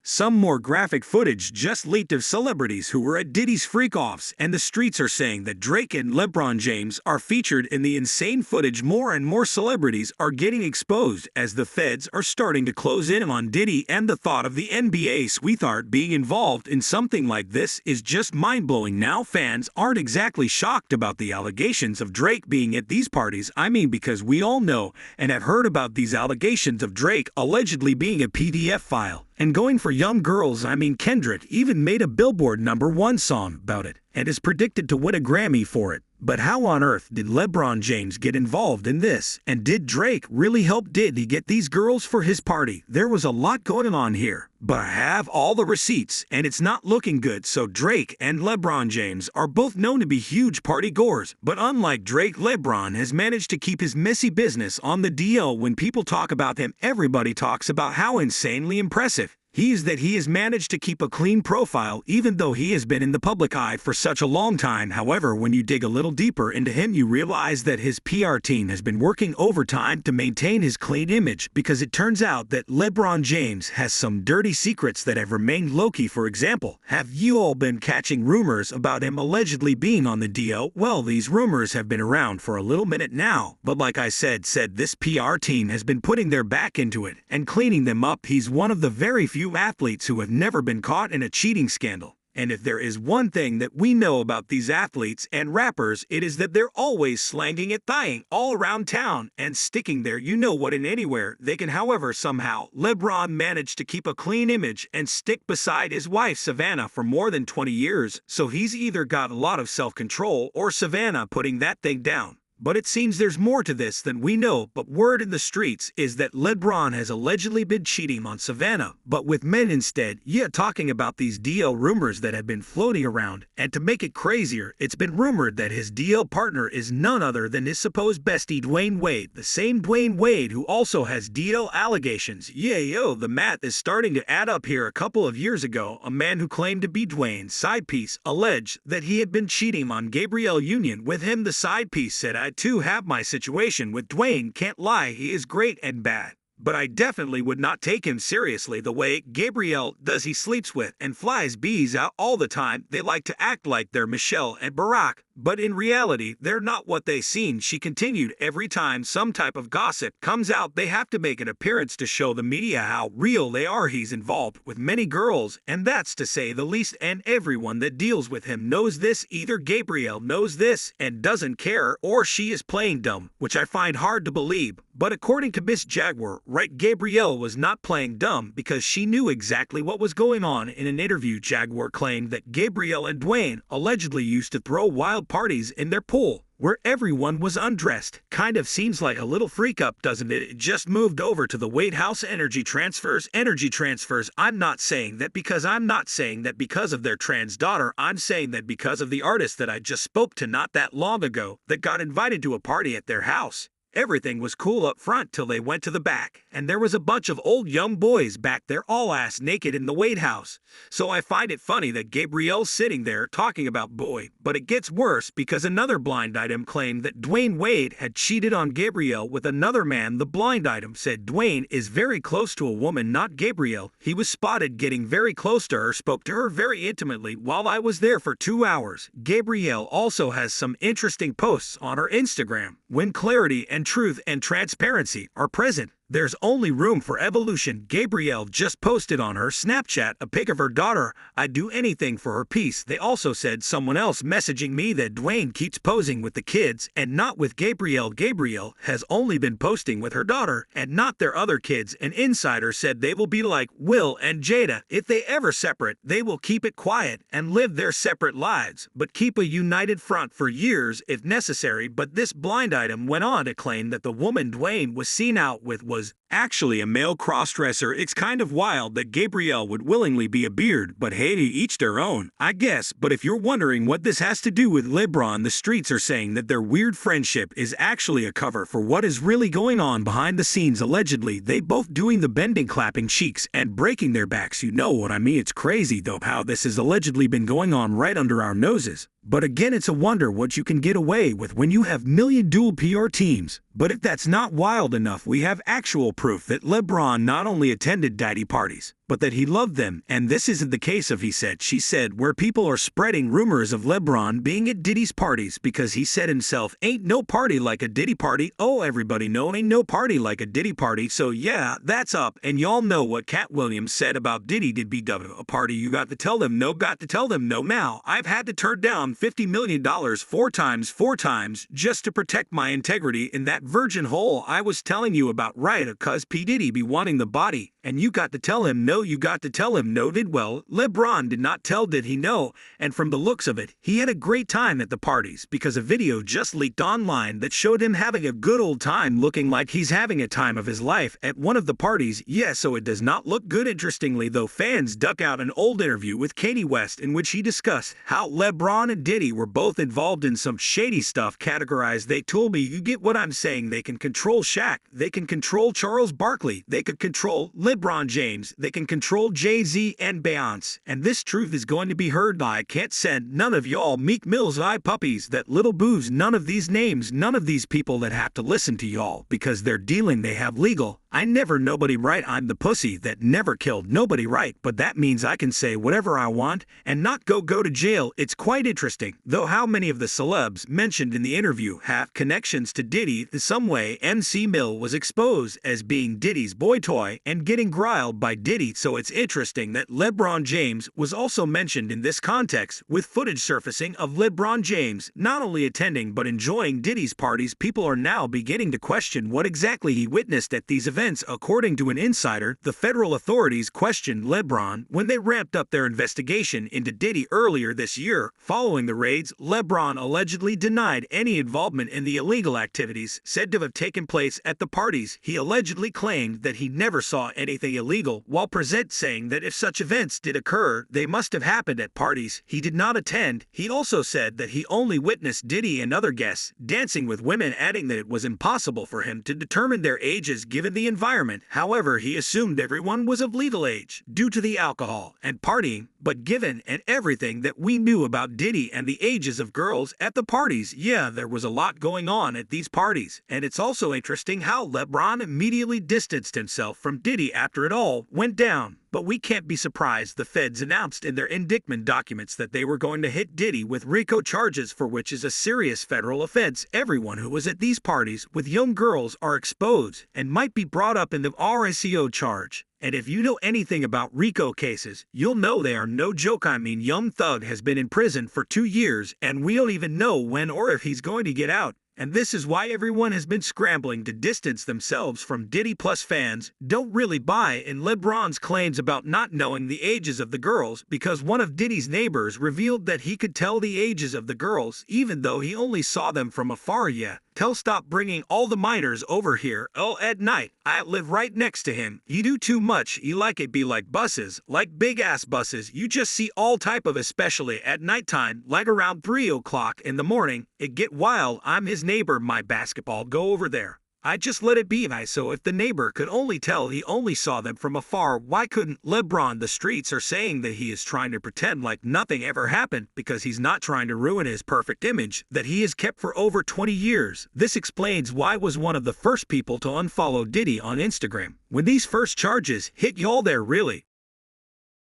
Some more graphic footage just leaked of celebrities who were at Diddy's Freak-Offs, and the streets are saying that Drake and LeBron James are featured in the insane footage. More and more celebrities are getting exposed as the feds are starting to close in on Diddy, and the thought of the NBA sweetheart being involved in something like this is just mind-blowing. Now fans aren't exactly shocked about the allegations of Drake being at these parties. I mean, because we all know and have heard about these allegations of Drake allegedly being a PDF file and going for young girls. I mean, Kendrick even made a Billboard #1 song about it and is predicted to win a Grammy for it. But how on earth did LeBron James get involved in this? And did Drake really help Diddy get these girls for his party? There was a lot going on here, but I have all the receipts and it's not looking good. So Drake and LeBron James are both known to be huge party goers, but unlike Drake, LeBron has managed to keep his messy business on the DL. When people talk about him, everybody talks about how insanely impressive he has managed to keep a clean profile even though he has been in the public eye for such a long time. However, when you dig a little deeper into him, you realize that his PR team has been working overtime to maintain his clean image, because it turns out that LeBron James has some dirty secrets that have remained low-key. For example, have you all been catching rumors about him allegedly being on the DL? Well, these rumors have been around for a little minute now, but like I said this PR team has been putting their back into it and cleaning them up. He's one of the very few athletes who have never been caught in a cheating scandal. And if there is one thing that we know about these athletes and rappers, it is that they're always slanging it, thighing all around town and sticking there, you know what, in anywhere they can. However, somehow LeBron managed to keep a clean image and stick beside his wife Savannah for more than 20 years. So he's either got a lot of self-control or Savannah putting that thing down. But it seems there's more to this than we know. But word in the streets is that LeBron has allegedly been cheating on Savannah, but with men instead. Yeah, talking about these DL rumors that have been floating around. And to make it crazier, it's been rumored that his DL partner is none other than his supposed bestie Dwayne Wade, the same Dwayne Wade who also has DL allegations. Yeah, yo, the math is starting to add up here. A couple of years ago, a man who claimed to be Dwayne's side piece alleged that he had been cheating on Gabrielle Union with him. The side piece said, "I too have my situation with Dwayne. Can't lie, he is great and bad, but I definitely would not take him seriously the way Gabrielle does. He sleeps with and flies bees out all the time. They like to act like they're Michelle and Barack, but in reality, they're not what they seem." She continued, "Every time some type of gossip comes out, they have to make an appearance to show the media how real they are. He's involved with many girls, and that's to say the least, and everyone that deals with him knows this. Either Gabrielle knows this and doesn't care, or she is playing dumb," which I find hard to believe. But according to Miss Jaguar, right, Gabrielle was not playing dumb because she knew exactly what was going on. In an interview, Jaguar claimed that Gabrielle and Dwayne allegedly used to throw wild parties in their pool where everyone was undressed. Kind of seems like a little freak up, doesn't it? It just moved over to the White House. Energy transfers. I'm not saying that because of their trans daughter. I'm saying that because of the artist that I just spoke to not that long ago that got invited to a party at their house. Everything was cool up front till they went to the back, and there was a bunch of old young boys back there all ass naked in the White House. So I find it funny that Gabrielle's sitting there talking about boy. But it gets worse, because another blind item claimed that Dwayne Wade had cheated on Gabrielle with another man. The blind item said Dwayne is very close to a woman, not Gabrielle. He was spotted getting very close to her, spoke to her very intimately while I was there for 2 hours. Gabrielle also has some interesting posts on her Instagram. When clarity and truth and transparency are present, there's only room for evolution. Gabrielle just posted on her Snapchat a pic of her daughter. "I'd do anything for her peace." They also said someone else messaging me that Dwayne keeps posing with the kids and not with Gabrielle. Gabrielle has only been posting with her daughter and not their other kids. An insider said they will be like Will and Jada. If they ever separate, they will keep it quiet and live their separate lives, but keep a united front for years if necessary. But this blind item went on to claim that the woman Dwayne was seen out with was actually a male crossdresser. It's kind of wild that Gabrielle would willingly be a beard, but hey, to each their own, I guess. But if you're wondering what this has to do with LeBron, the streets are saying that their weird friendship is actually a cover for what is really going on behind the scenes. Allegedly, they both doing the bending, clapping cheeks, and breaking their backs. You know what I mean? It's crazy though how this has allegedly been going on right under our noses. But again, it's a wonder what you can get away with when you have million dual PR teams. But if that's not wild enough, we have actual proof that LeBron not only attended daddy parties, but that he loved them, and this isn't the case of he said, she said, where people are spreading rumors of LeBron being at Diddy's parties because he said himself, ain't no party like a Diddy party. Oh, everybody know ain't no party like a Diddy party. So yeah, that's up, and y'all know what Cat Williams said about Diddy did be a party. You got to tell them no, got to tell them no. Now, I've had to turn down $50 million four times just to protect my integrity in that virgin hole I was telling you about, right? Cause P. Diddy be wanting the body, and you got to tell him no, you got to tell him no. Did well, LeBron did not tell did he no, and from the looks of it, he had a great time at the parties because a video just leaked online that showed him having a good old time, looking like he's having a time of his life at one of the parties. Yeah, so it does not look good. Interestingly though, fans dug out an old interview with Kanye West in which he discussed how LeBron and Diddy were both involved in some shady stuff. Categorized, they told me, you get what I'm saying, they can control Shaq, they can control Charles Barkley, they could control LeBron James, they can control Jay-Z and Beyonce, and this truth is going to be heard. I can't send none of y'all Meek Mill's eye puppies, that little boos, none of these names, none of these people that have to listen to y'all because they're dealing, they have legal. I never nobody right, I'm the pussy that never killed nobody right, but that means I can say whatever I want and not go to jail. It's quite interesting, though, how many of the celebs mentioned in the interview have connections to Diddy in some way. MC Mill was exposed as being Diddy's boy toy and getting grilled by Diddy, so it's interesting that LeBron James was also mentioned in this context, with footage surfacing of LeBron James not only attending but enjoying Diddy's parties. People are now beginning to question what exactly he witnessed at these events. According to an insider, the federal authorities questioned LeBron when they ramped up their investigation into Diddy earlier this year. Following the raids, LeBron allegedly denied any involvement in the illegal activities said to have taken place at the parties. He allegedly claimed that he never saw anything illegal, while saying that if such events did occur, they must have happened at parties he did not attend. He also said that he only witnessed Diddy and other guests dancing with women, adding that it was impossible for him to determine their ages given the environment. However, he assumed everyone was of legal age due to the alcohol and partying, but given and everything that we knew about Diddy and the ages of girls at the parties, yeah, there was a lot going on at these parties. And it's also interesting how LeBron immediately distanced himself from Diddy after it all went down. But we can't be surprised the feds announced in their indictment documents that they were going to hit Diddy with RICO charges, for which is a serious federal offense. Everyone who was at these parties with young girls are exposed and might be brought up in the RICO charge. And if you know anything about RICO cases, you'll know they are no joke. I mean, Young Thug has been in prison for 2 years, and we don't even know when or if he's going to get out. And this is why everyone has been scrambling to distance themselves from Diddy. Plus, fans don't really buy in LeBron's claims about not knowing the ages of the girls, because one of Diddy's neighbors revealed that he could tell the ages of the girls even though he only saw them from afar. Yeah, stop bringing all the minors over here. Oh, at night, I live right next to him. You do too much. You like it be like buses, like big ass buses. You just see all type of, especially at nighttime, like around 3 o'clock in the morning. It get wild. I'm his neighbor, my basketball go over there. I just let it be. So if the neighbor could only tell he only saw them from afar, why couldn't LeBron? The streets are saying that he is trying to pretend like nothing ever happened because he's not trying to ruin his perfect image that he has kept for over 20 years. This explains why was one of the first people to unfollow Diddy on Instagram when these first charges hit. Y'all, there really